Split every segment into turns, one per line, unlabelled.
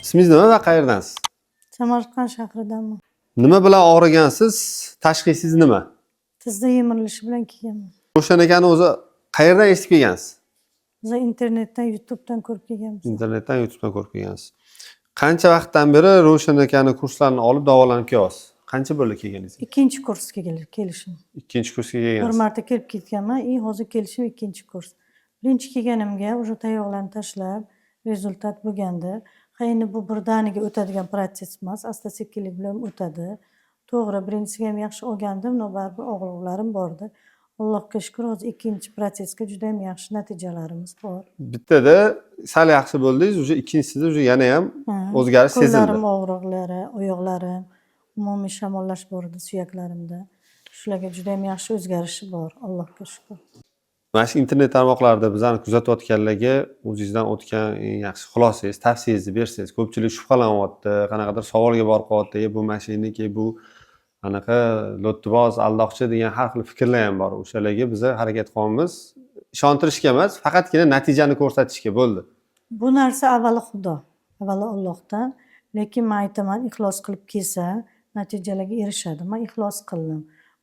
Ismingiz nima va qayerdansiz?
Samarqand shahridanman.
Nima bilan og'rigansiz? Tashxisingiz nima?
Tizda yemirilishi bilan kelganman.
Ravshan akani o'zi qayerdan eshitib kelgansiz?
Biz internetdan, YouTube'dan ko'rib kelganmiz.
Internetdan, YouTube'dan ko'rib kelgansiz. Qancha vaqtdan beri Ravshan akani kurslarini olib davolanib kelyapsiz? Qancha bo'ldi kelganingizga?
Ikkinchi kursga kelishim.
Ikkinchi kursga
Bir
kelgansiz.
marta kelib ketganman, hozir kelishim ikkinchi kurs. Birinchi kelganimga o'sha tayoqlarni tashlab, rezultat bo'lgandi. Endi bu birdaniga o'tadigan protsess emas, asta-sekinlik bilan o'tadi. To'g'ri, birinchisiga ham yaxshi olgandim, no baribir og'riqlarim bordi. Allohga shukr, hozir ikkinchi protsessga juda ham yaxshi natijalarimiz bor.
Bittada sal yaxshi bo'ldingiz, уже ikkinchisida уже yana ham o'zgarish sezildi.
Qo'llarim og'riqlari, oyoqlarim, umumiy shamollash bor edi suyaklarimda. Shularga juda ham yaxshi o'zgarishi bor, Allohga shukr.
Mana shu internet tarmoqlarida bizani kuzatayotganlarga o'zingizdan o'tgan eng yaxshi xulosangiz, tavsiyangizni bersangiz. Ko'pchilik shubhalanyapti, qanaqadir savolga borib qolyapti, bu mashinaniki, bu anaqa lo'ttiboz, aldoqchi degan har xil fikrlar ham bor. O'shalarga biz harakat qilyapmiz. Ishontirishga emas, faqatgina natijani ko'rsatishga bo'ldi.
Bu narsa avvalo Xudo, avvalo Allohdan. Lekin men aytaman, ixlos qilib kelsa, natijalarga erishadi. Men ixlos qildim.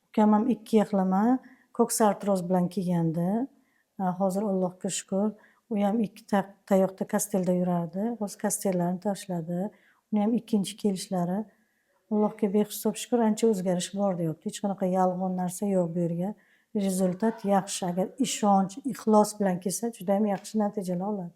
Ukam ham 2 yaxlama koksartroz bilan kelgandi. Hozir Allohga shukr, u ham 2 tayoqda kastelda yurardi. Hozir kastellarini tashladi. Uni ham ikkinchi kelishlari Allohga behisob shukr ancha o'zgarish bor deyapti. Hech qanaqa yolg'on narsa yo'q bu yerga. Rezultat yaxshi. Agar ishonch, ixlos bilan kelsa, juda ham yaxshi natijalar oladi.